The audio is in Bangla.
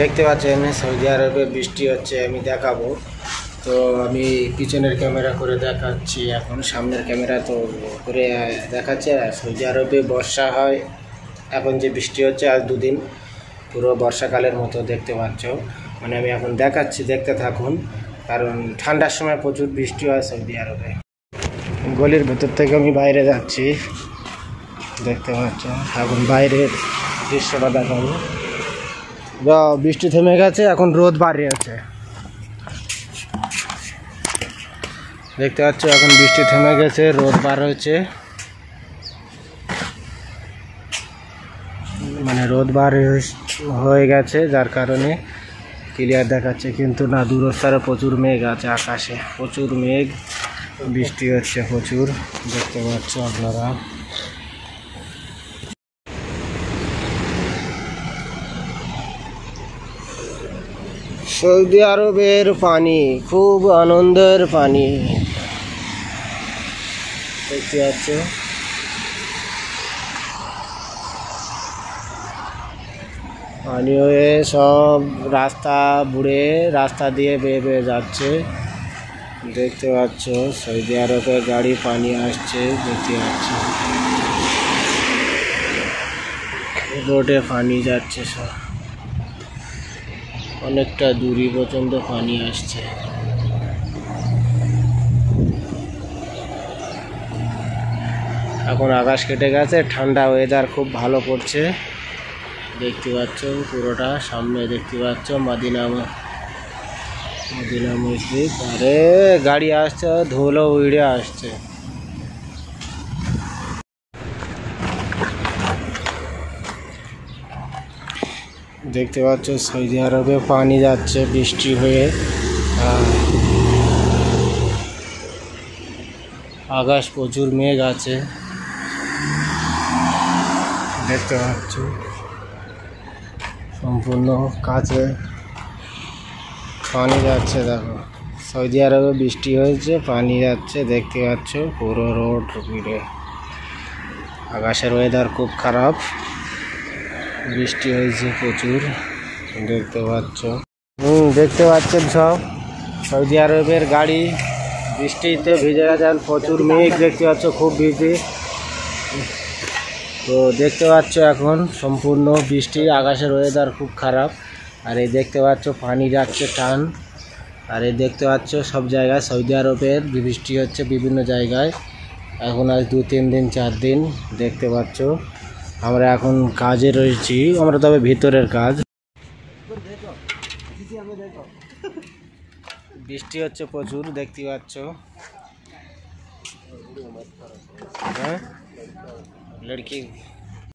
দেখতে পাচ্ছেন সৌদি আরবে বৃষ্টি হচ্ছে, আমি দেখাবো। তো আমি পিছনের ক্যামেরা করে দেখাচ্ছি, এখন সামনের ক্যামেরা তো করে দেখাচ্ছে। সৌদি আরবে বর্ষা হয়, এখন যে বৃষ্টি হচ্ছে আজ দুদিন পুরো বর্ষাকালের মতো দেখতে পাচ্ছ। মানে আমি এখন দেখাচ্ছি, দেখতে থাকুন, কারণ ঠান্ডার সময় প্রচুর বৃষ্টি হয় সৌদি আরবে। গলির ভেতর থেকে আমি বাইরে যাচ্ছি, দেখতে পাচ্ছ। এখন বাইরের দৃশ্যটা দেখাবো। বৃষ্টি থেমে গেছে, এখন রোদ বাড়িয়েছে, দেখতে পাচ্ছ। এখন বৃষ্টি থেমে গেছে, রোদ বার হয়েছে, মানে রোদ বার হয়ে গেছে, যার কারণে ক্লিয়ার দেখাচ্ছে। কিন্তু না, দূরস্থানে প্রচুর মেঘ আছে, আকাশে প্রচুর মেঘ, বৃষ্টি হচ্ছে প্রচুর, দেখতে পাচ্ছ আপনারা। সৌদি আরবের পানি খুব আনন্দের পানি, দেখতে পাচ্ছ। পানি হয়ে সব রাস্তা বুড়ে রাস্তা দিয়ে বেয়ে বেয়ে যাচ্ছে, দেখতে পাচ্ছ। সৌদি আরবে গাড়ি পানি আসছে, দেখতে পাচ্ছ। রোডে পানি যাচ্ছে, সব অনেকটা দূরি পর্যন্ত পানি আসছে। এখন আকাশ কেটে গেছে, ঠান্ডা ওয়েদার খুব ভালো পড়ছে, দেখতে পাচ্ছ। পুরোটা সামনে দেখতে পাচ্ছ মদিনা মসজিদ। আরে গাড়ি আসছে, ধুলো উড়ে আসছে। দেখতে পাচ্ছ সৌদি আরবে পানি যাচ্ছে বৃষ্টি হয়ে, আকাশ প্রচুর মেঘ আছে, দেখতে পাচ্ছ। সম্পূর্ণ কাছে পানি যাচ্ছে, দেখো। সৌদি আরবে বৃষ্টি হয়েছে, পানি যাচ্ছে, দেখতে পাচ্ছ। পুরো রোড ভিড়ে, আকাশের ওয়েদার খুব খারাপ, বৃষ্টি হয়েছে প্রচুর, দেখতে পাচ্ছ। দেখতে পাচ্ছেন সব সৌদি আরবের গাড়ি বৃষ্টিতে ভিজে যান, প্রচুর মেঘ, দেখতে পাচ্ছ, খুব ভিজে। তো দেখতে পাচ্ছ এখন সম্পূর্ণ বৃষ্টি, আকাশের ওয়েদার খুব খারাপ। আর এই দেখতে পাচ্ছ পানি যাচ্ছে টান। আর এই দেখতে পাচ্ছ সব জায়গায় সৌদি আরবের বৃষ্টি হচ্ছে বিভিন্ন জায়গায়, এখন আজ 2-3 দিন 4 দিন, দেখতে পাচ্ছ। আমরা এখন কাজে রয়েছি, আমরা তবে ভিতরের কাজ। বৃষ্টি হচ্ছে প্রচুর, দেখতে পাচ্ছ। হ্যাঁ, লড়কি